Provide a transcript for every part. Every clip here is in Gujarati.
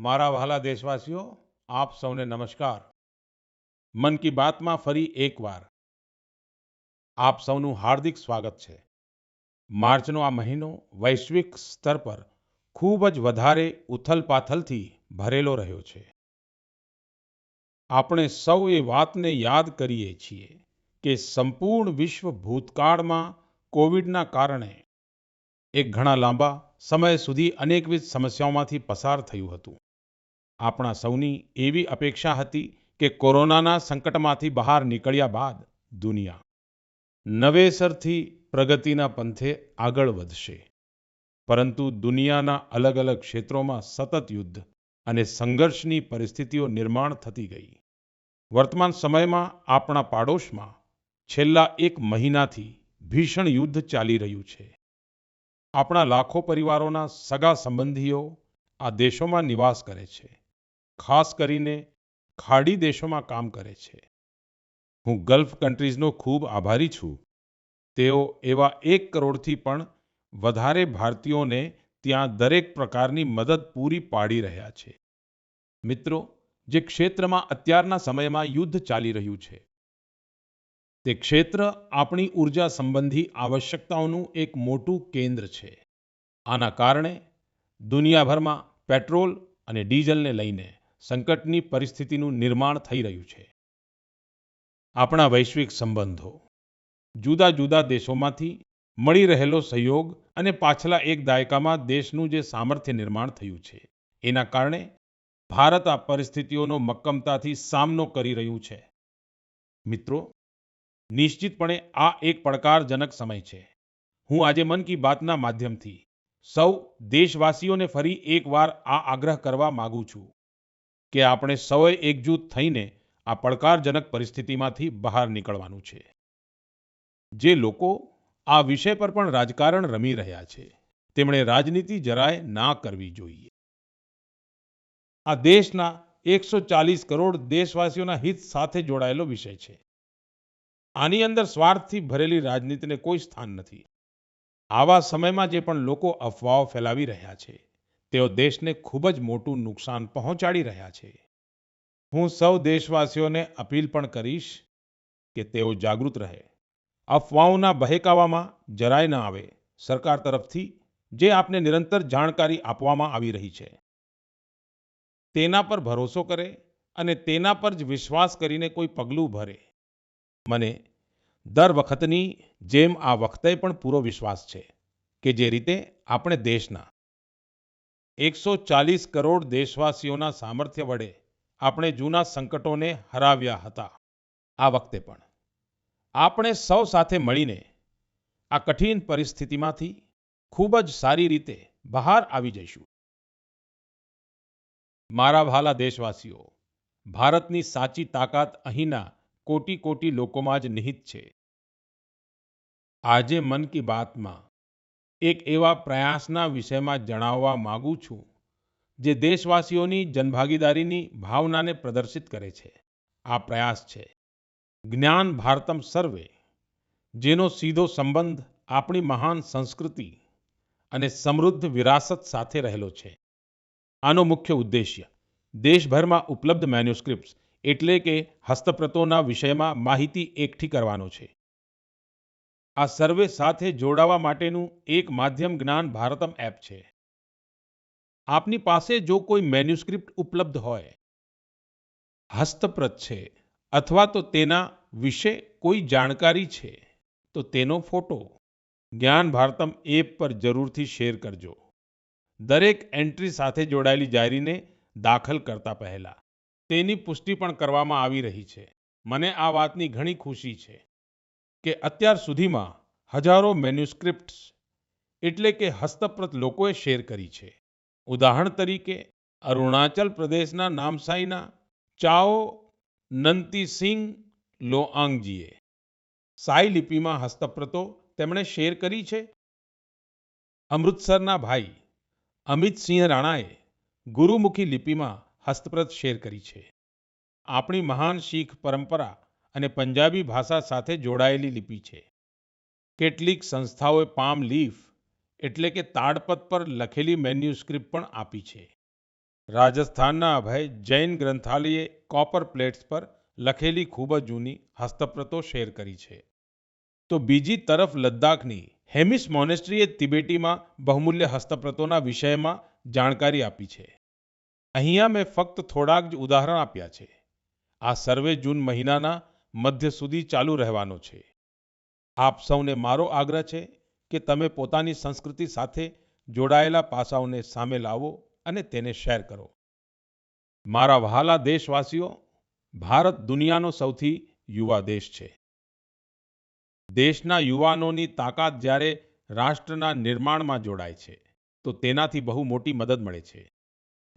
મારા વહાલા દેશવાસીઓ, આપ સૌને નમસ્કાર. મન કી બાતમાં ફરી એકવાર આપ સૌનું હાર્દિક સ્વાગત છે. માર્ચનો આ મહિનો વૈશ્વિક સ્તર પર ખૂબ જ વધારે ઉથલપાથલથી ભરેલો રહ્યો છે. આપણે સૌ એ વાતને યાદ કરીએ છીએ કે સંપૂર્ણ વિશ્વ ભૂતકાળમાં કોવિડના કારણે એક ઘણા લાંબા સમય સુધી અનેકવિધ સમસ્યાઓમાંથી પસાર થયું હતું. આપણા સૌની એવી અપેક્ષા હતી કે કોરોનાના સંકટમાંથી બહાર નીકળ્યા બાદ દુનિયા નવેસરથી પ્રગતિના પંથે આગળ વધશે. પરંતુ દુનિયાના અલગ અલગ ક્ષેત્રોમાં સતત યુદ્ધ અને સંઘર્ષની પરિસ્થિતિઓ નિર્માણ થતી ગઈ. વર્તમાન સમયમાં આપણા પાડોશમાં છેલ્લા એક મહિનાથી ભીષણ યુદ્ધ ચાલી રહ્યું છે. આપણા લાખો પરિવારોના સગા સંબંધીઓ આ દેશોમાં નિવાસ કરે છે. ખાસ કરીને ખાડી દેશોમાં કામ કરે છે. હું ગલ્ફ કન્ટ્રીઝનો ખૂબ આભારી છું. તેઓ એવા 1 કરોડથી પણ વધારે ભારતીયોને ત્યાં દરેક પ્રકારની મદદ પૂરી પાડી રહ્યા છે. મિત્રો, જે ક્ષેત્રમાં અત્યારના સમયમાં યુદ્ધ ચાલી રહ્યું છે, તે ક્ષેત્ર આપણી ઊર્જા સંબંધી આવશ્યકતાઓનું એક મોટું કેન્દ્ર છે. આના કારણે દુનિયાભરમાં પેટ્રોલ અને ડીઝલને લઈને સંકટની પરિસ્થિતિનું નિર્માણ થઈ રહ્યું છે. આપણા વૈશ્વિક સંબંધો, જુદા જુદા દેશોમાંથી મળી રહેલો સહયોગ અને પાછલા એક દાયકામાં દેશનું જે સામર્થ્ય નિર્માણ થયું છે, એના કારણે ભારત આ પરિસ્થિતિઓનો મક્કમતાથી સામનો કરી રહ્યું છે. મિત્રો, નિશ્ચિતપણે આ એક પડકારજનક સમય છે. હું આજે મન કી બાતના માધ્યમથી સૌ દેશવાસીઓને ફરી એકવાર આ આગ્રહ કરવા માંગુ છું કે આપણે સૌએ એકજૂથ થઈને આ પડકારજનક પરિસ્થિતિમાંથી બહાર નીકળવાનું છે. જે લોકો આ વિષય પર પણ રાજકારણ રમી રહ્યા છે, તેમણે રાજનીતિ જરાય ના કરવી જોઈએ. આ દેશના 140 કરોડ દેશવાસીઓના હિત સાથે જોડાયેલો વિષય છે. આની અંદર સ્વાર્થથી ભરેલી રાજનીતિને કોઈ સ્થાન નથી. આવા સમયમાં જે પણ લોકો અફવાઓ ફેલાવી રહ્યા છે, તેઓ દેશને ખૂબ જ મોટું નુકસાન પહોંચાડી રહ્યા છે. હું સૌ દેશવાસીઓને અપીલ પણ કરીશ કે તેઓ જાગૃત રહે, અફવાઓના બહેકાવામાં જરાય ન આવે. સરકાર તરફથી જે આપને નિરંતર જાણકારી આપવામાં આવી રહી છે, તેના પર ભરોસો કરે અને તેના પર જ વિશ્વાસ કરીને કોઈ પગલું ભરે. મને દર વખતની જેમ આ વખતે પણ પૂરો વિશ્વાસ છે કે જે રીતે આપણે દેશના 140 કરોડ દેશવાસીઓના સામર્થ્ય વડે આપણે જૂના સંકટોને હરાવ્યા હતા, આ વખતે પણ આપણે સૌ સાથે મળીને આ કઠિન પરિસ્થિતિમાંથી ખૂબ જ સારી રીતે બહાર આવી જઈશું. મારા વહાલા દેશવાસીઓ, ભારતની સાચી તાકાત અહીંના કોટી કોટી લોકોમાં જ નિહિત છે. આજે મન કી બાતમાં એક એવા પ્રયાસના વિષયમાં જણાવવા માંગુ છું જે દેશવાસીઓની જનભાગીદારીની ભાવનાને પ્રદર્શિત કરે છે. આ પ્રયાસ છે જ્ઞાન ભારતમ સર્વે, જેનો સીધો સંબંધ આપણી મહાન સંસ્કૃતિ અને સમૃદ્ધ વિરાસત સાથે રહેલો છે. આનો મુખ્ય ઉદ્દેશ્ય દેશભરમાં ઉપલબ્ધ મેન્યુસ્ક્રિપ્ટ્સ એટલે કે હસ્તપ્રતોના વિષયમાં માહિતી એકઠી કરવાનો છે. આ સર્વે સાથે જોડાવા માટેનું એક માધ્યમ જ્ઞાન ભારતમ એપ છે. આપની પાસે જો કોઈ મેન્યુસ્ક્રિપ્ટ ઉપલબ્ધ હોય, હસ્તપ્રત છે, અથવા તો તેના વિશે કોઈ જાણકારી છે, તો તેનો ફોટો જ્ઞાન ભારતમ એપ પર જરૂરથી શેર કરજો. દરેક એન્ટ્રી સાથે જોડાયેલી ડાયરીને દાખલ કરતા પહેલા તેની પુષ્ટિ પણ કરવામાં આવી રહી છે. મને આ વાતની ઘણી ખુશી છે કે અત્યાર સુધીમાં હજારો મેન્યુસ્ક્રિપ્ટ્સ એટલે કે હસ્તપ્રત લોકોએ શેર કરી છે. ઉદાહરણ તરીકે અરુણાચલ પ્રદેશના નામસાઈના ચાઓ નંતીસિંગ લોઆંગજીએ સાઈ લિપિમાં હસ્તપ્રતો તેમણે શેર કરી છે. અમૃતસરના ભાઈ અમિતસિંહ રાણાએ ગુરુમુખી લિપિમાં હસ્તપ્રત શેર કરી છે. આપણી મહાન શીખ પરંપરા અને પંજાબી ભાષા સાથે જોડાયેલી લિપિ છે. કેટલીક સંસ્થાઓએ પામ લીફ એટલે કે તાડપત્ર પર લખેલી મેન્યુસ્ક્રિપ્ટ પણ આપી છે. રાજસ્થાનના અભય જૈન ગ્રંથાલયે કોપર પ્લેટ્સ પર લખેલી ખૂબ જ જૂની હસ્તપ્રતો શેર કરી છે. તો બીજી તરફ લદ્દાખની હેમિસ મોનેસ્ટ્રીએ તિબેટીમાં બહુમૂલ્ય હસ્તપ્રતોના વિષયમાં જાણકારી આપી છે. અહીંયા મેં ફક્ત થોડાક જ ઉદાહરણ આપ્યા છે. આ સર્વે જૂન મહિનાના મધ્ય સુધી ચાલુ રહેવાનો છે. આપ સૌને મારો આગ્રહ છે કે તમે પોતાની સંસ્કૃતિ સાથે જોડાયેલા પાસાઓને સામે લાવો અને તેને શેર કરો. મારા વહાલા દેશવાસીઓ, ભારત દુનિયાનો સૌથી યુવા દેશ છે. દેશના યુવાનોની તાકાત જ્યારે રાષ્ટ્રના નિર્માણમાં જોડાય છે તો તેનાથી બહુ મોટી મદદ મળે છે.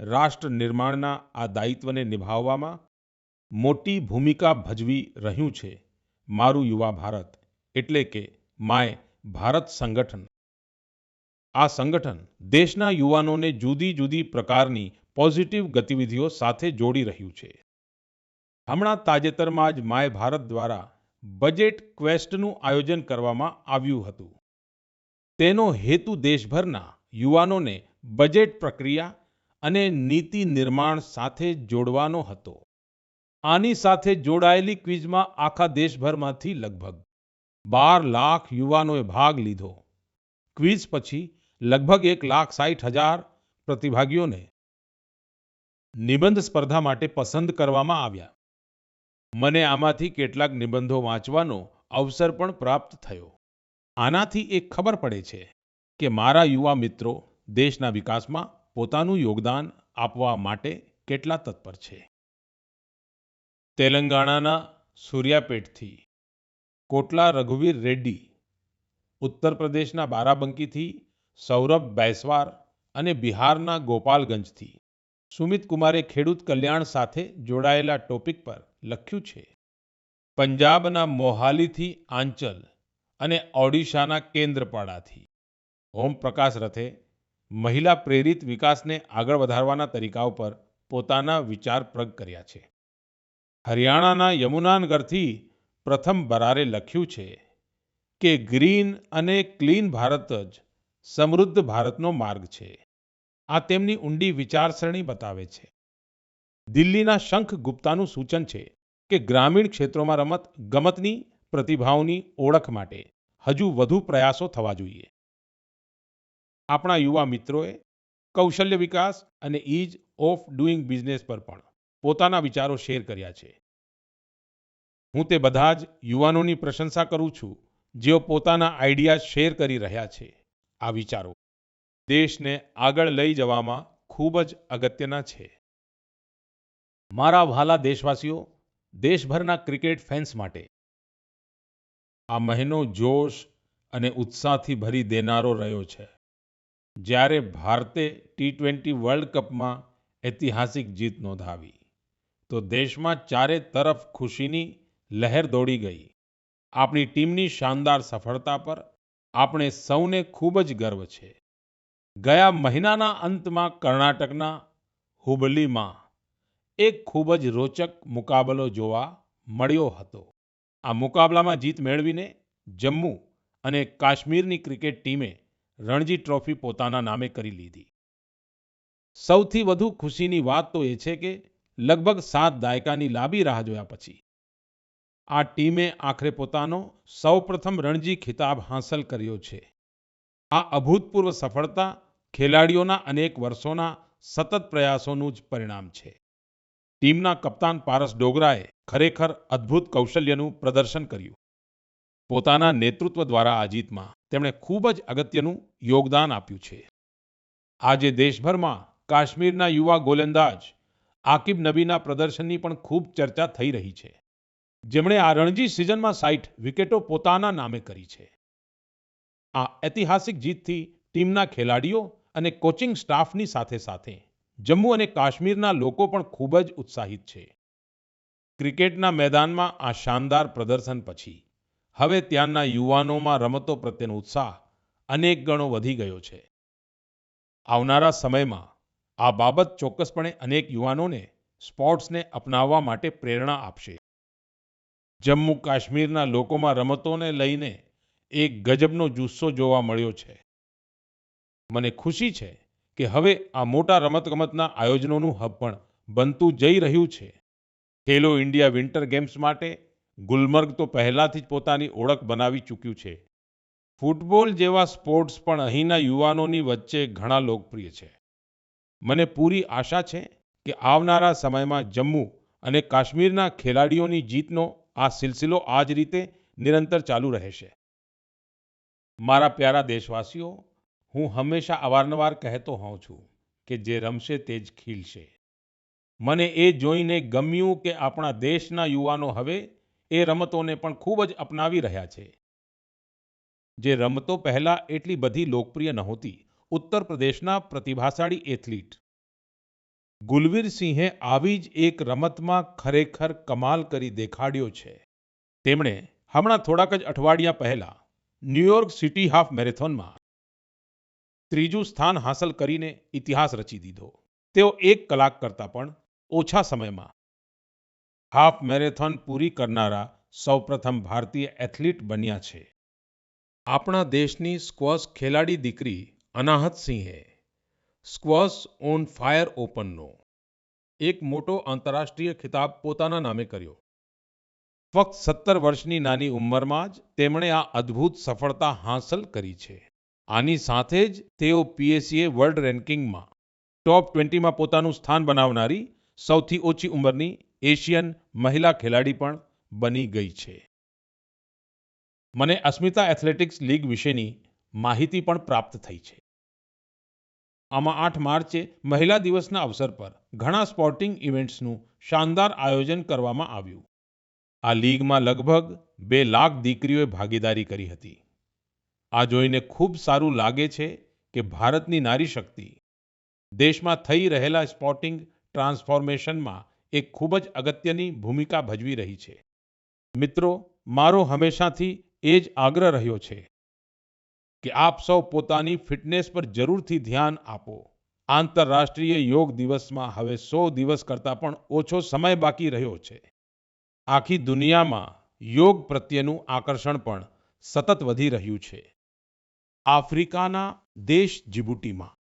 રાષ્ટ્ર નિર્માણના આ દાયિત્વને નિભાવવામાં મોટી ભૂમિકા ભજવી રહ્યું છે મારું યુવા ભારત એટલે કે માય ભારત સંગઠન. આ સંગઠન દેશના યુવાનોને જુદી જુદી પ્રકારની પોઝિટિવ ગતિવિધિઓ સાથે જોડી રહ્યું છે. હમણાં તાજેતરમાં જ માય ભારત દ્વારા બજેટ ક્વેસ્ટનું આયોજન કરવામાં આવ્યું હતું. તેનો હેતુ દેશભરના યુવાનોને બજેટ પ્રક્રિયા અને નીતિ નિર્માણ સાથે જોડવાનો હતો. આની સાથે જોડાયેલી ક્વિઝમાં આખા દેશભરમાંથી લગભગ 12 લાખ યુવાનોએ ભાગ લીધો. ક્વિઝ પછી લગભગ 1,60,000 પ્રતિભાગીઓને નિબંધ સ્પર્ધા માટે પસંદ કરવામાં આવ્યા. મને આમાંથી કેટલાક નિબંધો વાંચવાનો અવસર પણ પ્રાપ્ત થયો. આનાથી એક ખબર પડે છે કે મારા યુવા મિત્રો દેશના વિકાસમાં પોતાનું યોગદાન આપવા માટે કેટલા તત્પર છે. તેલંગાણાના સૂર્યાપેટથી કોટલા રઘુવીર રેડ્ડી, ઉત્તર પ્રદેશના બારાબંકીથી સૌરભ બૈસવાર અને બિહારના ગોપાલગંજથી સુમિત કુમારે ખેડૂત કલ્યાણ સાથે જોડાયેલા ટોપિક પર લખ્યું છે. પંજાબના મોહાલીથી આંચલ અને ઓડિશાના કેન્દ્રપાડાથી ઓમ પ્રકાશ રથે મહિલા પ્રેરિત વિકાસને આગળ વધારવાના તરીકાઓ પર પોતાના વિચાર પ્રગટ કર્યા છે. હરિયાણાના યમુનાનગરથી પ્રથમ બરારે લખ્યું છે કે ગ્રીન અને ક્લીન ભારત જ સમૃદ્ધ ભારતનો માર્ગ છે. આ તેમની ઊંડી વિચારસરણી બતાવે છે. દિલ્હીના શંખ ગુપ્તાનું સૂચન છે કે ગ્રામીણ ક્ષેત્રોમાં રમત ગમતની પ્રતિભાઓની ઓળખ માટે હજુ વધુ પ્રયાસો થવા જોઈએ. આપણા યુવા મિત્રોએ કૌશલ્ય વિકાસ અને ઇઝ ઓફ ડુઇંગ બિઝનેસ પર પણ પોતાના વિચારો શેર કર્યા છે. હું તે બધા જ યુવાનોની પ્રશંસા કરું છું જેઓ પોતાના આઈડિયા શેર કરી રહ્યા છે. આ વિચારો દેશને આગળ લઈ જવામાં ખૂબ જ અગત્યના છે. મારા વહાલા દેશવાસીઓ, દેશભરના ક્રિકેટ ફેન્સ માટે આ મહિનો જોશ અને ઉત્સાહથી ભરી દેનારો રહ્યો છે. જ્યારે ભારતે ટી20 વર્લ્ડ કપમાં ઐતિહાસિક જીત નોંધાવી તો દેશમાં ચારે તરફ ખુશીની લહેર દોડી ગઈ. આપણી ટીમની શાનદાર સફળતા પર આપણે સૌને ખૂબ જ ગર્વ છે. ગયા મહિનાના અંતમાં કર્ણાટકના હુબલીમાં એક ખૂબ જ રોચક મુકાબલો જોવા મળ્યો હતો. આ મુકાબલામાં જીત મેળવીને જમ્મુ અને કાશ્મીરની ક્રિકેટ ટીમે રણજી ટ્રોફી પોતાના નામે કરી લીધી. સૌથી વધુ ખુશીની વાત તો એ છે કે લગભગ 7 દાયકાની લાંબી રાહ જોયા પછી આ ટીમે આખરે પોતાનો સૌપ્રથમ રણજી ખિતાબ હાંસલ કર્યો છે. આ અભૂતપૂર્વ સફળતા ખેલાડીઓના અનેક વર્ષોના સતત પ્રયાસોનું જ પરિણામ છે. ટીમના કપ્તાન પારસ ડોગરાએ ખરેખર અદ્ભુત કૌશલ્યનું પ્રદર્શન કર્યું. પોતાના નેતૃત્વ દ્વારા આ જીતમાં તેમણે ખૂબ જ અગત્યનું યોગદાન આપ્યું છે. આજે દેશભરમાં કાશ્મીરના યુવા ગોલંદાજ આકિબ નબીના પ્રદર્શનની પણ ખૂબ ચર્ચા થઈ રહી છે, જેમણે આ રણજી સિઝનમાં 60 વિકેટો પોતાના નામે કરી છે. આ ઐતિહાસિક જીતથી ટીમના ખેલાડીઓ અને કોચિંગ સ્ટાફની સાથે સાથે જમ્મુ અને કાશ્મીરના લોકો પણ ખૂબ જ ઉત્સાહિત છે. ક્રિકેટના મેદાનમાં આ શાનદાર પ્રદર્શન પછી હવે ત્યાંના યુવાનોમાં રમતો પ્રત્યેનો ઉત્સાહ અનેક ગણો વધી ગયો છે. આવનારા સમયમાં આ બાબત ચોક્કસપણે અનેક યુવાનોને સ્પોર્ટ્સને અપનાવવા માટે પ્રેરણા આપશે. જમ્મુ કાશ્મીરના લોકોમાં રમતોને લઈને એક ગજબનો જુસ્સો જોવા મળ્યો છે. મને ખુશી છે કે હવે આ મોટા રમતગમતના આયોજનોનું હબ પણ બનતું જઈ રહ્યું છે. ખેલો ઇન્ડિયા વિન્ટર ગેમ્સ માટે ગુલમર્ગ તો પહેલાથી જ પોતાની ઓળખ બનાવી ચૂક્યું છે. ફૂટબોલ જેવા સ્પોર્ટ્સ પણ અહીંના યુવાનોની વચ્ચે ઘણા લોકપ્રિય છે. મને પૂરી આશા છે કે આવનારા સમયમાં જમ્મુ અને કાશ્મીરના ખેલાડીઓની જીતનો આ સિલસિલો આ જ રીતે નિરંતર ચાલુ રહેશે. મારા પ્યારા દેશવાસીઓ, હું હંમેશા અવારનવાર કહેતો હોઉં છું કે જે રમશે તે જ ખીલશે. મને એ જોઈને ગમ્યું કે આપણા દેશના યુવાનો હવે એ રમતોને પણ ખૂબ જ અપનાવી રહ્યા છે. જે રમતો પહેલા એટલી બધી લોકપ્રિય નહોતી. ઉત્તર પ્રદેશના પ્રતિભાશાળી એથ્લીટ ગુલવીર સિંહે આવી જ એક રમતમાં ખરેખર કમાલ કરી દેખાડ્યો છે. તેમણે હમણાં થોડાક જ અઠવાડિયા પહેલા ન્યૂયોર્ક સિટી હાફ મેરેથોનમાં ત્રીજું સ્થાન હાંસલ કરીને ઇતિહાસ રચી દીધો. તેઓ 1 કલાક કરતાં પણ ઓછા સમયમાં હાફ મેરેથોન પૂરી કરનારા સૌપ્રથમ ભારતીય એથ્લીટ બન્યા છે. આપણા દેશની સ્ક્વોશ ખેલાડી દીકરી અનાહત સિંહે સ્ક્વોશ ઓન ફાયર ઓપનનો એક મોટો આંતરરાષ્ટ્રીય ખિતાબ પોતાના નામે કર્યો. ફક્ત 17 વર્ષની નાની ઉંમરમાં જ તેમણે આ અદ્ભુત સફળતા હાંસલ કરી છે. આની સાથે જ તેઓ PSA વર્લ્ડ રેન્કિંગમાં ટોપ 20માં પોતાનું સ્થાન બનાવનારી સૌથી ઓછી ઉંમરની એશિયન મહિલા ખેલાડી પણ બની ગઈ છે. મને અસ્મિતા એથ્લેટિક્સ લીગ વિશેની માહિતી પણ પ્રાપ્ત થઈ છે. આમાં 8 માર્ચે મહિલા દિવસના અવસર પર ઘણા સ્પોર્ટિંગ ઇવેન્ટ્સનું શાનદાર આયોજન કરવામાં આવ્યું. આ લીગમાં લગભગ 2 લાખ દીકરીઓએ ભાગીદારી કરી હતી. આ જોઈને ખૂબ સારું લાગે છે કે ભારતની નારી શક્તિ દેશમાં થઈ રહેલા સ્પોર્ટિંગ ટ્રાન્સફોર્મેશનમાં એક ખૂબ જ અગત્યની ભૂમિકા ભજવી રહી છે. મિત્રો, મારો હંમેશાથી એ જ આગ્રહ રહ્યો છે કે આપ સૌ પોતાની ફિટનેસ પર જરૂરથી ધ્યાન આપો. આંતરરાષ્ટ્રીય યોગ દિવસમાં હવે 100 દિવસ કરતાં પણ ઓછો સમય બાકી રહ્યો છે. આખી દુનિયામાં યોગ પ્રત્યેનું આકર્ષણ પણ સતત વધી રહ્યું છે. આફ્રિકાના દેશ જીબુટીમાં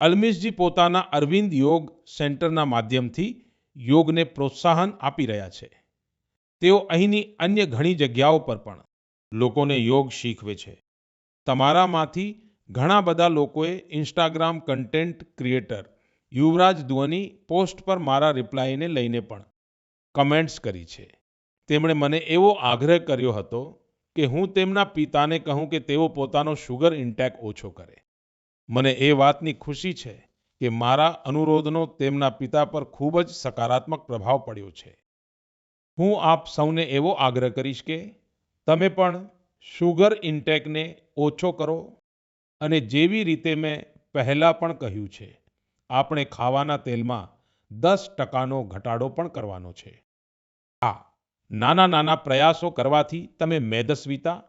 અલ્મિસજી પોતાના અરવિંદ યોગ સેન્ટરના માધ્યમથી યોગને પ્રોત્સાહન આપી રહ્યા છે. તેઓ અહીંની અન્ય ઘણી જગ્યાઓ પર પણ લોકોને યોગ શીખવે છે. તમારામાંથી ઘણા બધા લોકોએ ઇન્સ્ટાગ્રામ કન્ટેન્ટ ક્રિએટર યુવરાજ દુઆની પોસ્ટ પર મારા રિપ્લાયને લઈને પણ કમેન્ટ્સ કરી છે. તેમણે મને એવો આગ્રહ કર્યો હતો કે હું તેમના પિતાને કહું કે તેઓ પોતાનો શુગર ઇન્ટેક ઓછો કરે. મને એ વાતની ખુશી છે કે મારા અનુરોધનો તેમના પિતા પર ખૂબ જ સકારાત્મક પ્રભાવ પડ્યો છે. હું આપ સૌને એવો આગ્રહ કરીશ કે તમે પણ શુગર ઇન્ટેકને ઓછો કરો અને જેવી રીતે મેં પહેલા પણ કહ્યું છે, આપણે ખાવાના તેલમાં 10% ઘટાડો પણ કરવાનો છે. આ નાના નાના પ્રયાસો કરવાથી તમે મેદસ્વીતા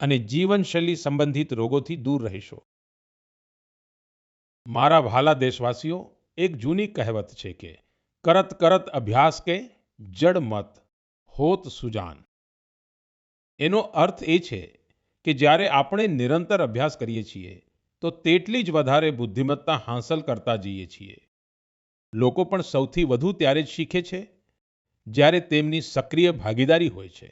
અને જીવનશૈલી સંબંધિત રોગોથી દૂર રહેશો. મારા વહાલા દેશવાસીઓ, એક જૂની કહેવત છે કે કરત કરત અભ્યાસ કે જડ મત હોત સુજાન. એનો અર્થ એ છે કે જ્યારે આપણે નિરંતર અભ્યાસ કરીએ છીએ તો તેટલી જ વધારે બુદ્ધિમત્તા હાંસલ કરતા જઈએ છીએ. લોકો પણ સૌથી વધુ ત્યારે જ શીખે છે જ્યારે તેમની સક્રિય ભાગીદારી હોય છે.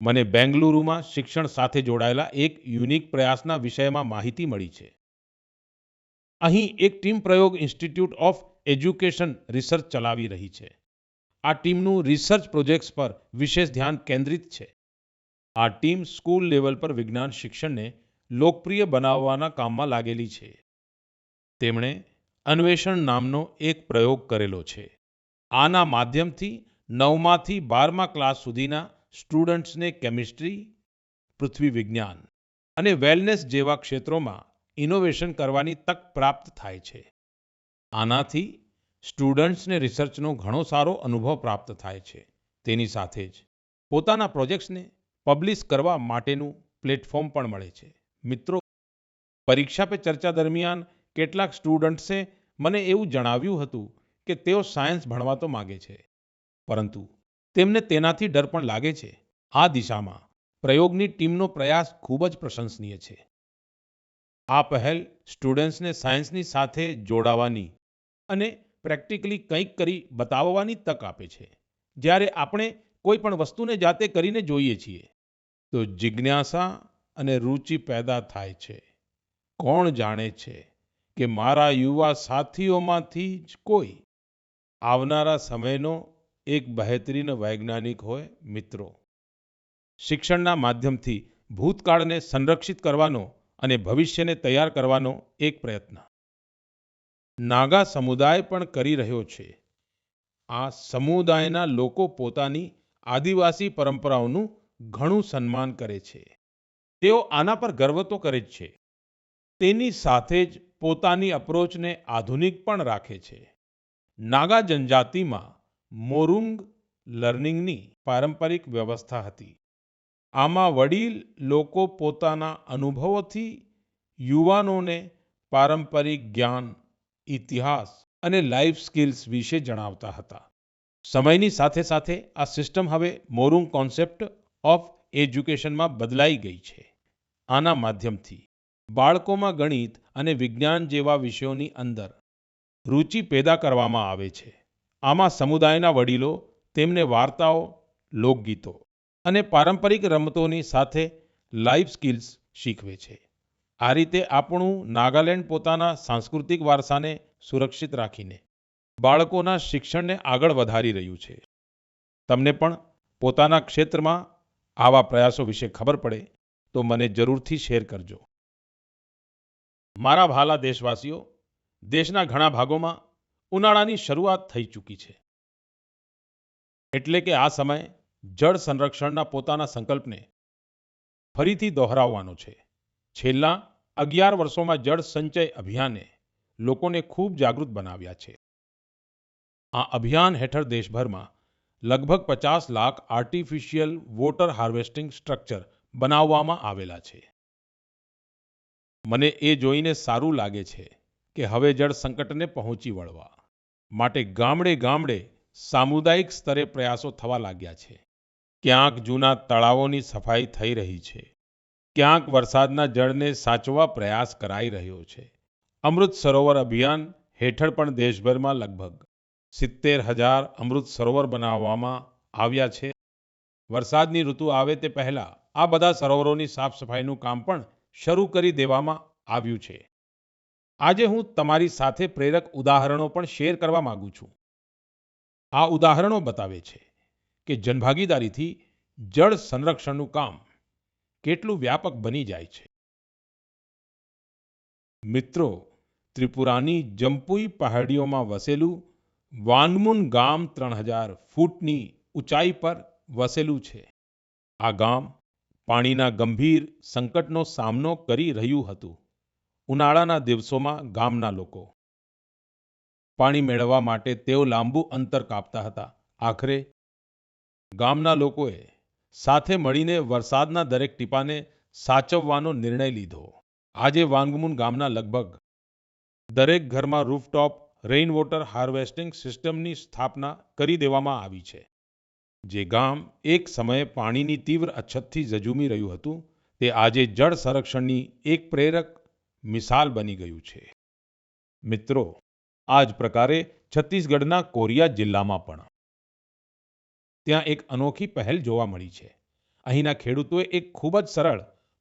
મને બેંગલુરુમાં શિક્ષણ સાથે જોડાયેલા એક યુનિક પ્રયાસના વિષયમાં માહિતી મળી છે. અહીં એક ટીમ પ્રયોગ ઇન્સ્ટિટ્યૂટ ઓફ એજ્યુકેશન રિસર્ચ ચલાવી રહી છે. આ ટીમનું રિસર્ચ પ્રોજેક્ટ્સ પર વિશેષ ધ્યાન કેન્દ્રિત છે. આ ટીમ સ્કૂલ લેવલ પર વિજ્ઞાન શિક્ષણને લોકપ્રિય બનાવવાના કામમાં લાગેલી છે. તેમણે અન્વેષણ નામનો એક પ્રયોગ કરેલો છે. આના માધ્યમથી 9માંથી 12મા ક્લાસ સુધીના સ્ટુડન્ટ્સને કેમિસ્ટ્રી, પૃથ્વી વિજ્ઞાન અને વેલનેસ જેવા ક્ષેત્રોમાં ઇનોવેશન કરવાની તક પ્રાપ્ત થાય છે. આનાથી સ્ટુડન્ટ્સને રિસર્ચનો ઘણો સારો અનુભવ પ્રાપ્ત થાય છે. તેની સાથે જ પોતાના પ્રોજેક્ટ્સને પબ્લિશ કરવા માટેનું પ્લેટફોર્મ પણ મળે છે. મિત્રો, પરીક્ષા પે ચર્ચા દરમિયાન કેટલાક સ્ટુડન્ટ્સે મને એવું જણાવ્યું હતું કે તેઓ સાયન્સ ભણવા તો માંગે છે, પરંતુ તેમને તેનાથી ડર પણ લાગે છે. આ દિશામાં પ્રયોગની ટીમનો પ્રયાસ ખૂબ જ પ્રશંસનીય છે. આ પહેલ સ્ટુડન્ટ્સને સાયન્સની સાથે જોડાવાની અને પ્રેક્ટિકલી કંઈક કરી બતાવવાની તક આપે છે. જ્યારે આપણે કોઈ પણ વસ્તુને જાતે કરીને જોઈએ છીએ તો જિજ્ઞાસા અને રુચિ પેદા થાય છે. કોણ જાણે છે કે મારા યુવા સાથીઓમાંથી જ કોઈ આવનારા સમયનો એક બહેતરીન વૈજ્ઞાનિક હોય. મિત્રો, શિક્ષણના માધ્યમથી ભૂતકાળને સંરક્ષિત કરવાનો અને ભવિષ્યને તૈયાર કરવાનો એક પ્રયત્ન નાગા સમુદાય પણ કરી રહ્યો છે. આ સમુદાયના લોકો પોતાની આદિવાસી પરંપરાઓનું ઘણું સન્માન કરે છે. તેઓ આના પર ગર્વ તો કરે જ છે, તેની સાથે જ પોતાની અપ્રોચને આધુનિક પણ રાખે છે. નાગા જનજાતિમાં મોરુંગ લર્નિંગની પારંપરિક વ્યવસ્થા હતી. આમાં વડીલ લોકો પોતાના અનુભવોથી યુવાનોને પારંપરિક જ્ઞાન, ઇતિહાસ અને લાઈફ સ્કિલ્સ વિશે જણાવતા હતા. સમયની સાથે સાથે આ સિસ્ટમ હવે મોરુંગ કોન્સેપ્ટ ઓફ એજ્યુકેશનમાં બદલાઈ ગઈ છે. આના માધ્યમથી બાળકોમાં ગણિત અને વિજ્ઞાન જેવા વિષયોની અંદર રુચિ પેદા કરવામાં આવે છે. આમાં સમુદાયના વડીલો તેમને વાર્તાઓ, લોકગીતો અને પારંપરિક રમતોની સાથે લાઈફ સ્કિલ્સ શીખવે છે. આ રીતે આપણું નાગાલેન્ડ પોતાના સાંસ્કૃતિક વારસાને સુરક્ષિત રાખીને બાળકોના શિક્ષણને આગળ વધારી રહ્યું છે. તમને પણ પોતાના ક્ષેત્રમાં આવા પ્રયાસો વિશે ખબર પડે તો મને જરૂરથી શેર કરજો. મારા વહાલા દેશવાસીઓ, દેશના ઘણા ભાગોમાં ઉનાળાની શરૂઆત થઈ ચૂકી છે. એટલે કે આ સમય જળ સંરક્ષણના પોતાના સંકલ્પને ફરીથી દોહરાવવાનો છે. છેલ્લા 11 વર્ષોમાં જળ સંચય અભિયાને લોકોને ખૂબ જાગૃત બનાવ્યા છે. આ અભિયાન હેઠળ દેશભરમાં લગભગ 50 lakh artificial water harvesting structure બનાવવામાં આવેલા છે. મને એ જોઈને સારું લાગે છે કે હવે જળ સંકટને પહોંચી વળવા માટે ગામડે ગામડે સામુદાયિક સ્તરે પ્રયાસો થવા લાગ્યા છે. ક્યાંક જૂના તળાવોની સફાઈ થઈ રહી છે, ક્યાંક વરસાદના જળને સાચવવા પ્રયાસ કરાઈ રહ્યો છે. અમૃત સરોવર અભિયાન હેઠળ પણ દેશભરમાં લગભગ 70,000 અમૃત સરોવર બનાવવામાં આવ્યા છે. વરસાદની ઋતુ આવે તે પહેલા આ બધા સરોવરોની સાફ સફાઈનું કામ પણ શરૂ કરી દેવામાં આવ્યું છે. આજે હું તમારી સાથે પ્રેરક ઉદાહરણો પણ શેર કરવા માંગુ છું. આ ઉદાહરણો બતાવે છે કે જનભાગીદારીથી જળ સંરક્ષણનું કામ કેટલું વ્યાપક બની જાય છે. મિત્રો, ત્રિપુરાની જમ્પુઈ પહાડીઓમાં વસેલું વાન્ગમુન ગામ 3000 ફૂટની ઊંચાઈ પર વસેલું છે. આ ગામ પાણીના ગંભીર સંકટનો સામનો કરી રહ્યું હતું. ઉનાળાના દિવસોમાં ગામના લોકો પાણી મેળવવા માટે તેઓ લાંબુ અંતર કાપતા હતા. આખરે ગામના લોકોએ સાથે મળીને વરસાદના દરેક ટીપાને સાચવવાનો નિર્ણય લીધો. આજે વાન્ગમુન ગામના લગભગ દરેક ઘરમાં રૂફટોપ રેઇન વોટર હાર્વેસ્ટિંગ સિસ્ટમની સ્થાપના કરી દેવામાં આવી છે. જે ગામ એક સમયે પાણીની તીવ્ર અછતથી ઝઝૂમી રહ્યું હતું, તે આજે જળ સંરક્ષણની એક પ્રેરક મિસાલ બની ગયું છે. મિત્રો, આ જ પ્રકારે છત્તીસગઢના કોરિયા જિલ્લામાં પણ ત્યાં એક અનોખી પહેલ જોવા મળી છે. અહીંના ખેડૂતોએ એક ખૂબ જ સરળ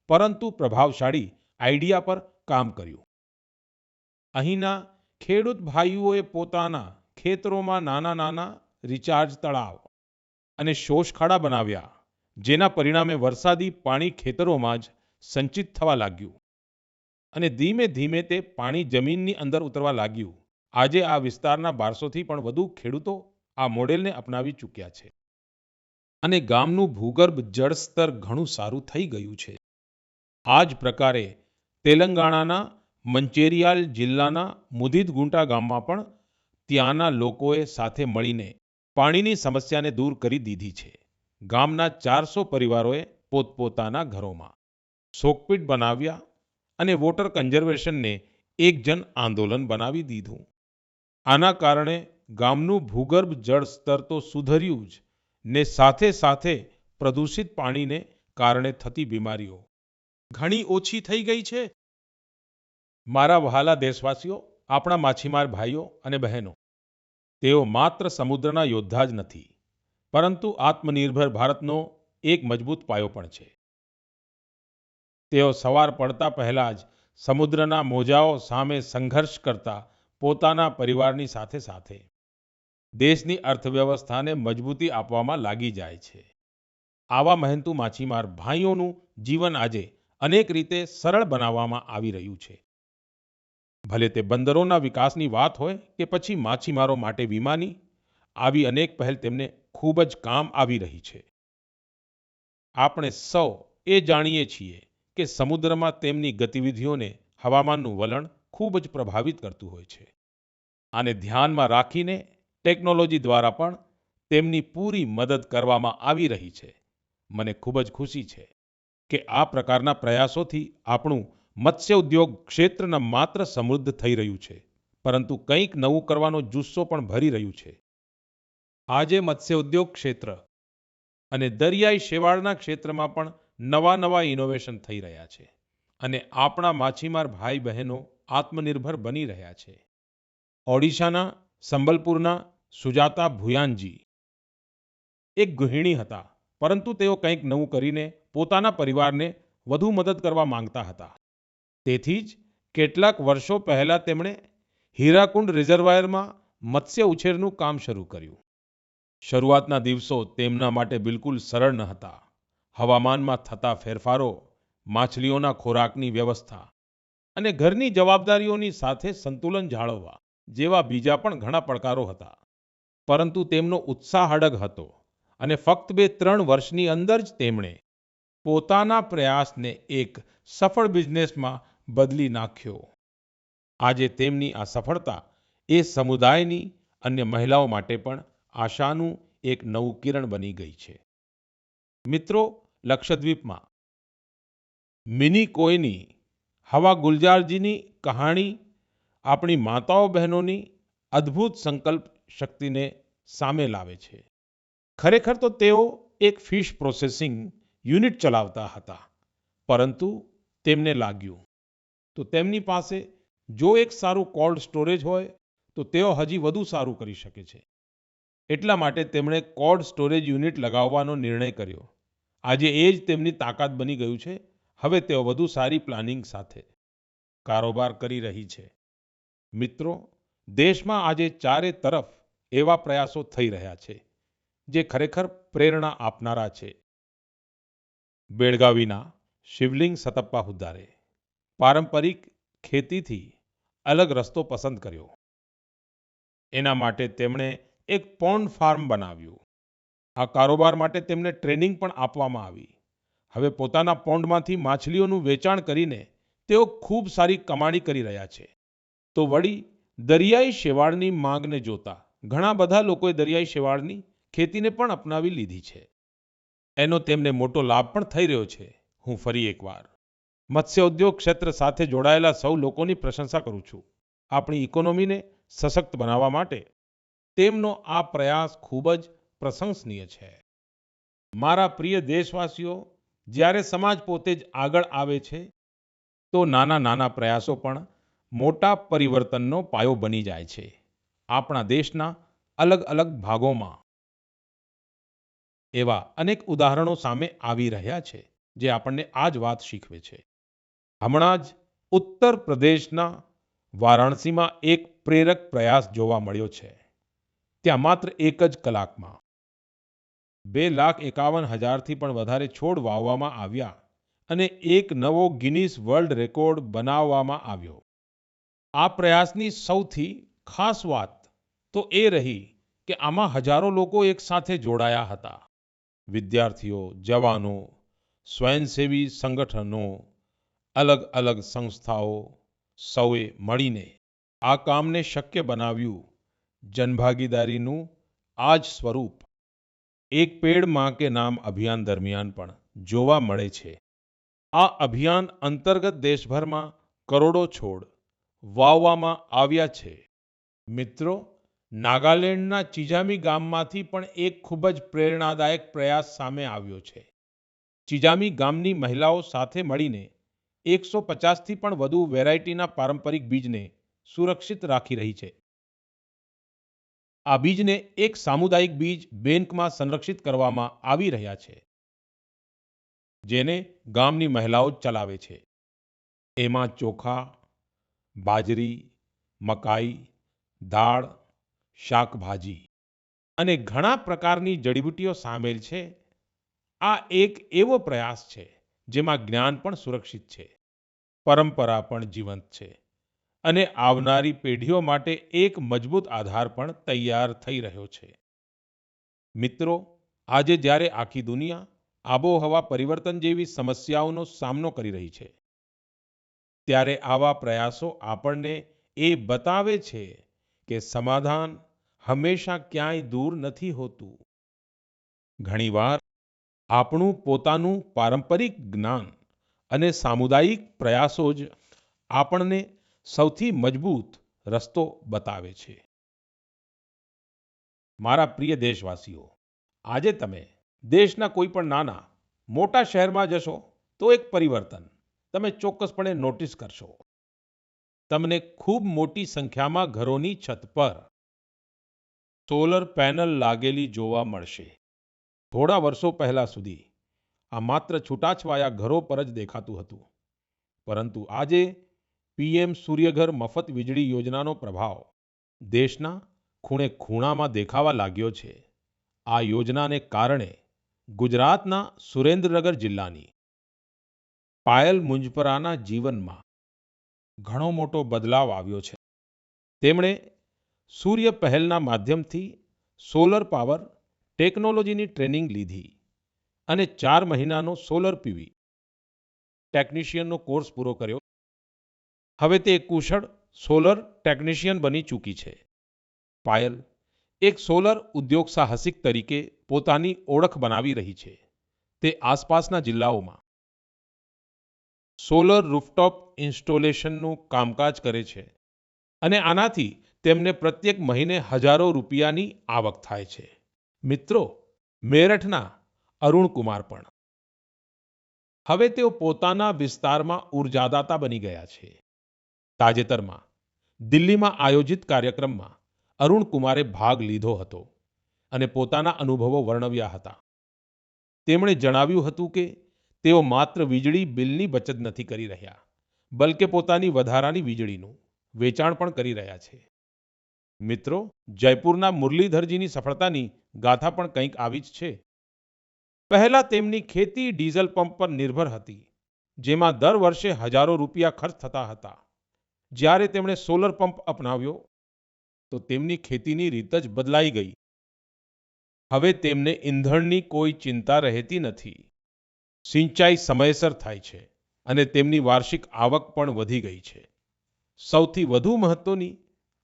પરંતુ પ્રભાવશાળી આઈડિયા પર કામ કર્યું. અહીંના ખેડૂત ભાઈઓએ પોતાના ખેતરોમાં નાના નાના રિચાર્જ તળાવ અને શોષખાડા બનાવ્યા, જેના પરિણામે વરસાદી પાણી ખેતરોમાં જ સંચિત થવા લાગ્યું અને ધીમે ધીમે તે પાણી જમીનની અંદર ઉતરવા લાગ્યું. આજે આ વિસ્તારના 1200થી પણ વધુ ખેડૂતો આ મોડેલને અપનાવી ચૂક્યા છે અને ગામનું ભૂગર્ભ જળસ્તર ઘણું સારું થઈ ગયું છે. આ જ પ્રકારે તેલંગાણાના મંચેરિયાલ જિલ્લાના મુદિતગુંટા ગામમાં પણ ત્યાંના લોકોએ સાથે મળીને પાણીની સમસ્યાને દૂર કરી દીધી છે. ગામના 400 પરિવારોએ પોતપોતાના ઘરોમાં સોકપીટ બનાવ્યા અને વોટર કન્ઝર્વેશનને એક જન આંદોલન બનાવી દીધું. આના કારણે ગામનું ભૂગર્ભ જળ સ્તર તો સુધર્યું જ ને સાથે સાથે પ્રદૂષિત પાણીને કારણે થતી બીમારીઓ ઘણી ઓછી થઈ ગઈ છે. મારા વહાલા દેશવાસીઓ, આપણા માછીમાર ભાઈઓ અને બહેનો, તેઓ માત્ર સમુદ્રના યોદ્ધા જ નથી, પરંતુ આત્મનિર્ભર ભારતનો એક મજબૂત પાયો પણ છે. તેઓ સવાર પડતા પહેલા જ સમુદ્રના મોજાઓ સામે સંઘર્ષ કરતા પોતાના પરિવારની સાથે સાથે દેશની અર્થવ્યવસ્થાને મજબૂતી આપવામાં લાગી જાય છે. આવા મહેનતુ માછીમાર ભાઈઓનું જીવન આજે અનેક રીતે સરળ બનાવવામાં આવી રહ્યું છે. ભલે તે બંદરોના વિકાસની વાત હોય કે પછી માછીમારો માટે વીમાની, આવી અનેક પહેલ તેમને ખૂબ જ કામ આવી રહી છે. આપણે સૌ એ જાણીએ છીએ કે સમુદ્રમાં તેમની ગતિવિધિઓને હવામાનનું વલણ ખૂબ જ પ્રભાવિત કરતું હોય છે. આને ધ્યાનમાં રાખીને ટેકનોલોજી દ્વારા પણ તેમની પૂરી મદદ કરવામાં આવી રહી છે. મને ખૂબ જ ખુશી છે કે આ પ્રકારના પ્રયાસોથી આપણું મત્સ્ય ઉદ્યોગ ક્ષેત્ર ન માત્ર સમૃદ્ધ થઈ રહ્યું છે, પરંતુ કંઈક નવું કરવાનો જુસ્સો પણ ભરી રહ્યું છે. આજે મત્સ્ય ઉદ્યોગ ક્ષેત્ર અને દરિયાઈ શેવાળના ક્ષેત્રમાં પણ નવા નવા ઇનોવેશન થઈ રહ્યા છે અને આપણા માછીમાર ભાઈ બહેનો આત્મનિર્ભર બની રહ્યા છે. ઓડિશાના સંબલપુરના સુજાતા ભુયાનજી એક ગૃહિણી હતા, પરંતુ તેઓ કંઈક નવું કરીને પોતાના પરિવારને વધુ મદદ કરવા માંગતા હતા. તેથી જ કેટલાક વર્ષો પહેલા તેમણે હીરાકુંડ રિઝર્વાયરમાં મત્સ્ય ઉછેરનું કામ શરૂ કર્યું. શરૂઆતના દિવસો તેમના માટે બિલકુલ સરળ ન હતા. હવામાનમાં થતા ફેરફારો, માછલીઓના ખોરાકની વ્યવસ્થા અને ઘરની જવાબદારીઓની સાથે સંતુલન જાળવવા જેવા બીજા પણ ઘણા પડકારો હતા. પરંતુ તેમનો ઉત્સાહ અડગ હતો અને ફક્ત 2-3 વર્ષની અંદર જ તેમણે પોતાના પ્રયાસને એક સફળ બિઝનેસમાં બદલી નાખ્યો. આજે તેમની આ સફળતા એ સમુદાયની અન્ય મહિલાઓ માટે પણ આશાનું એક નવું કિરણ બની ગઈ છે. મિત્રો, લક્ષદ્વીપમાં મિની કોઈની હવા ગુલજારજીની કહાણી આપણી માતાઓ બહેનોની અદ્ભુત સંકલ્પ શક્તિને સામે લાવે છે. ખરેખર તો તેઓ એક ફિશ પ્રોસેસિંગ યુનિટ ચલાવતા હતા, પરંતુ તેમને લાગ્યું તો તેમની પાસે જો એક સારું કોલ્ડ સ્ટોરેજ હોય તો તેઓ હજી વધુ સારું કરી શકે છે. એટલા માટે તેમણે કોલ્ડ સ્ટોરેજ યુનિટ લગાવવાનો નિર્ણય કર્યો. આજે એ જ તેમની તાકાત બની ગયું છે. હવે તેઓ વધુ સારી પ્લાનિંગ સાથે કારોબાર કરી રહી છે. મિત્રો, દેશમાં આજે ચારે તરફ એવા પ્રયાસો થઈ રહ્યા છે જે ખરેખર પ્રેરણા આપનારા છે. બેળગાવીના શિવલિંગ સતપ્પા હુદ્દારે પારંપરિક ખેતીથી અલગ રસ્તો પસંદ કર્યો. એના માટે તેમણે એક પોન્ડ ફાર્મ બનાવ્યું. આ કારોબાર માટે તેમને ટ્રેનિંગ પણ આપવામાં આવી. હવે પોતાના પોન્ડમાંથી માછલીઓનું વેચાણ કરીને તેઓ ખૂબ સારી કમાણી કરી રહ્યા છે. તો વળી દરિયાઈ શેવાળની માંગને જોતા ઘણા બધા લોકોએ દરિયાઈ શેવાળની ખેતીને પણ અપનાવી લીધી છે. એનો તેમને મોટો લાભ પણ થઈ રહ્યો છે. હું ફરી એકવાર મત્સ્ય ઉદ્યોગ ક્ષેત્ર સાથે જોડાયેલા સૌ લોકોની પ્રશંસા કરું છું. આપણી ઇકોનોમીને સશક્ત બનાવવા માટે તેમનો આ પ્રયાસ ખૂબ જ પ્રશંસનીય છે. મારા પ્રિય દેશવાસીઓ, જ્યારે સમાજ પોતે જ આગળ આવે છે તો નાના નાના પ્રયાસો પણ મોટા પરિવર્તનનો પાયો બની જાય છે. આપણા દેશના અલગ અલગ ભાગોમાં એવા અનેક ઉદાહરણો સામે આવી રહ્યા છે જે આપણને આ જ વાત શીખવે છે. હમણાં જ ઉત્તર પ્રદેશના વારાણસીમાં એક પ્રેરક પ્રયાસ જોવા મળ્યો છે. ત્યાં માત્ર એક જ કલાકમાં 2,51,000થી પણ વધારે છોડ વાવવામાં આવ્યા અને એક નવો ગિનીસ વર્લ્ડ રેકોર્ડ બનાવવામાં આવ્યો. આ પ્રયાસની સૌથી ખાસ વાત તો એ રહી કે આમાં હજારો લોકો એક સાથે જોડાયા હતા. વિદ્યાર્થીઓ, જવાનો, સ્વયંસેવી સંગઠનો, અલગ અલગ સંસ્થાઓ, સૌએ મળીને આ કામને શક્ય બનાવ્યું. જનભાગીદારીનું આ જ સ્વરૂપ એક પેડ માં કે નામ અભિયાન દરમિયાન પણ જોવા મળે છે. આ અભિયાન અંતર્ગત દેશભરમાં કરોડો છોડ વાવવામાં આવ્યા છે. મિત્રો, નાગાલેન્ડના ચિજામી ગામમાંથી પણ એક ખૂબ જ પ્રેરણાદાયક પ્રયાસ સામે આવ્યો છે. ચિજામી ગામની મહિલાઓ સાથે મળીને 150થી પણ વધુ વેરાયટીના પારંપરિક બીજને સુરક્ષિત રાખી રહી છે. આ બીજને એક સામુદાયિક બીજ બેંકમાં સંરક્ષિત કરવામાં આવી રહ્યા છે, જેને ગામની મહિલાઓ ચલાવે છે. એમાં ચોખા, બાજરી, મકાઈ, દાળ, શાકભાજી અને ઘણા પ્રકારની જડીબુટ્ટીઓ સામેલ છે. આ એક એવો પ્રયાસ છે જેમાં જ્ઞાન પણ સુરક્ષિત છે, પરંપરા પણ જીવંત છે અને આવનારી પેઢીઓ માટે એક મજબૂત આધાર પણ તૈયાર થઈ રહ્યો છે. મિત્રો, આજે જ્યારે આખી દુનિયા આબોહવા પરિવર્તન જેવી સમસ્યાઓનો સામનો કરી રહી છે, ત્યારે આવા પ્રયાસો આપણને એ બતાવે છે કે સમાધાન હંમેશા ક્યાંય દૂર નથી હોતું. ઘણીવાર આપણું પોતાનું પારંપરિક જ્ઞાન અને સામુદાયિક પ્રયાસો જ આપણને સૌથી મજબૂત રસ્તો બતાવે છે. મારા પ્રિય દેશવાસીઓ, આજે તમે દેશના કોઈ પણ નાના મોટા શહેરમાં જશો તો એક પરિવર્તન તમે ચોક્કસપણે નોટિસ કરશો. તમને ખૂબ મોટી સંખ્યામાં ઘરોની છત પર સોલર પેનલ લાગેલી જોવા મળશે. થોડા વર્ષો પહેલા સુધી આ માત્ર છૂટાછવાયા ઘરો પર જ દેખાતું હતું, પરંતુ આજે પીએમ સૂર્યઘર મફત વીજળી યોજનાનો પ્રભાવ દેશના ખૂણે ખૂણામાં દેખાવા લાગ્યો છે. આ યોજનાને કારણે ગુજરાતના સુરેન્દ્રનગર જિલ્લાની પાયલ મુંજપરાના જીવનમાં ઘણો મોટો બદલાવ આવ્યો છે. તેમણે સૂર્ય પહેલના માધ્યમથી સોલર પાવર ટેકનોલોજીની ટ્રેનિંગ લીધી અને 4 મહિનાનો સોલર પીવી ટેકનિશિયનનો કોર્સ પૂરો કર્યો. હવે તે એક કુશળ સોલર ટેકનિશિયન બની ચૂકી છે. પાયલ એક સોલર ઉદ્યોગ સાહસિક તરીકે પોતાની ઓળખ બનાવી રહી છે. તે આસપાસના જિલ્લાઓમાં સોલર રૂફટોપ ઇન્સ્ટોલેશનનું કામકાજ કરે છે અને આનાથી તેમને પ્રત્યેક મહિને હજારો રૂપિયાની આવક થાય છે. મિત્રો, મેરઠના અરુણકુમાર પણ હવે તેઓ પોતાના વિસ્તારમાં ઉર્જાદાતા બની ગયા છે. તાજેતરમાં દિલ્હીમાં આયોજિત કાર્યક્રમમાં અરુણકુમારે ભાગ લીધો હતો અને પોતાના અનુભવો વર્ણવ્યા હતા. તેમણે જણાવ્યું હતું કે તેઓ માત્ર વીજળી બિલની બચત નથી કરી રહ્યા, બલકે પોતાની વધારાની વીજળીનું વેચાણ પણ કરી રહ્યા છે. મિત્રો, જયપુરના મુરલીધરજીની સફળતાની ગાથા પણ કંઈક આવી જ છે. પહેલા તેમની ખેતી ડીઝલ પંપ પર નિર્ભર હતી, જેમાં દર વર્ષે હજારો રૂપિયા ખર્ચ થતા હતા. જ્યારે તેમણે સોલર પંપ અપનાવ્યો તો તેમની ખેતીની રીત જ બદલાઈ ગઈ. હવે તેમને ઈંધણની કોઈ ચિંતા રહેતી નથી. સિંચાઈ સમયસર થાય છે અને તેમની વાર્ષિક આવક પણ વધી ગઈ છે. સૌથી વધુ મહત્વની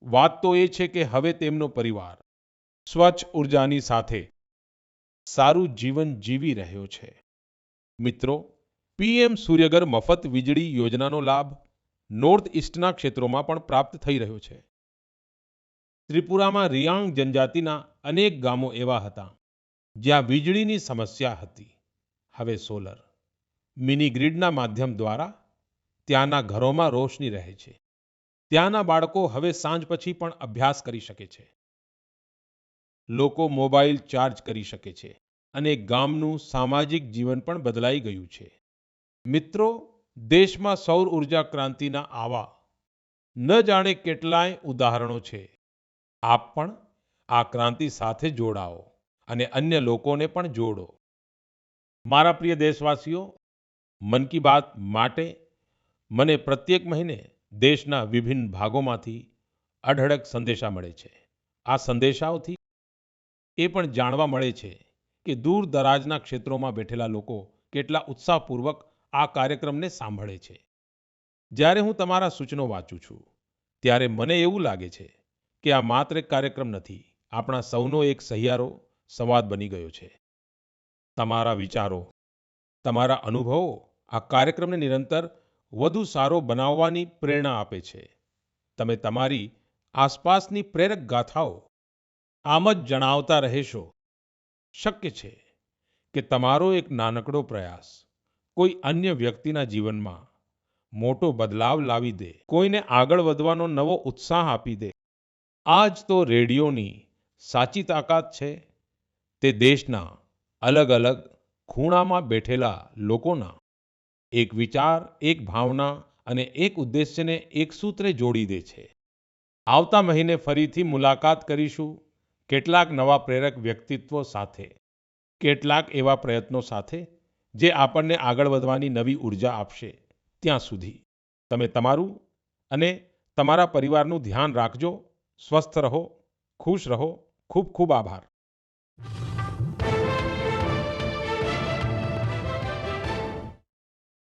વાત તો એ છે કે હવે તેમનો પરિવાર સ્વચ્છ ઉર્જાની સાથે સારું જીવન જીવી રહ્યો છે. મિત્રો, પીએમ સૂર્યઘર મફત વીજળી યોજનાનો લાભ નોર્થ ઇસ્ટના ક્ષેત્રોમાં પણ પ્રાપ્ત થઈ રહ્યો છે. ત્રિપુરામાં રિયાંગ જનજાતિના અનેક ગામો એવા હતા જ્યાં વીજળીની સમસ્યા હતી. હવે સોલર મિની ગ્રીડના માધ્યમ દ્વારા ત્યાંના ઘરોમાં રોશની રહે છે. ત્યાંના બાળકો હવે સાંજ પછી પણ અભ્યાસ કરી શકે છે. લોકો મોબાઈલ ચાર્જ કરી શકે છે અને ગામનું સામાજિક જીવન પણ બદલાઈ ગયું છે. મિત્રો, દેશમાં સૌર ઉર્જા ક્રાંતિના આવા ન જાણે કેટલાય ઉદાહરણો છે. આપ પણ આ ક્રાંતિ સાથે જોડાઓ અને અન્ય લોકોને પણ જોડો. મારા પ્રિય દેશવાસીઓ, મન કી બાત માટે મને પ્રત્યેક મહિને દેશના વિભિન્ન ભાગોમાંથી અઢળક સંદેશા મળે છે. આ સંદેશાઓથી એ પણ જાણવા મળે છે કે દૂર દરાજના ક્ષેત્રોમાં બેઠેલા લોકો કેટલા ઉત્સાહપૂર્વક આ કાર્યક્રમને સાંભળે છે. જ્યારે હું તમારા સૂચનો વાંચું છું, ત્યારે મને એવું લાગે છે કે આ માત્ર એક કાર્યક્રમ નથી, આપણા સૌનો એક સહિયારો સંવાદ બની ગયો છે. તમારા વિચારો, તમારા અનુભવો આ કાર્યક્રમને નિરંતર વધુ સારો બનાવવાની પ્રેરણા આપે છે. તમે તમારી આસપાસની પ્રેરક ગાથાઓ આમ જ જણાવતા રહેશો. શક્ય છે કે તમારો એક નાનકડો પ્રયાસ કોઈ અન્ય વ્યક્તિના જીવનમાં મોટો બદલાવ લાવી દે, કોઈને આગળ વધવાનો નવો ઉત્સાહ આપી દે. આ જ તો રેડિયોની સાચી તાકાત છે. તે દેશના અલગ અલગ ખૂણામાં બેઠેલા લોકોના એક વિચાર, એક ભાવના અને એક ઉદ્દેશ્યને એક સૂત્રે જોડી દે છે. આવતા મહિને ફરીથી મુલાકાત કરીશું કેટલાક નવા પ્રેરક વ્યક્તિત્વો સાથે, કેટલાક એવા પ્રયત્નો સાથે જે આપણને આગળ વધવાની નવી ઉર્જા આપશે. ત્યાં સુધી તમે તમારું અને તમારા પરિવારનું ધ્યાન રાખજો. સ્વસ્થ રહો, ખુશ રહો. ખૂબ ખૂબ આભાર.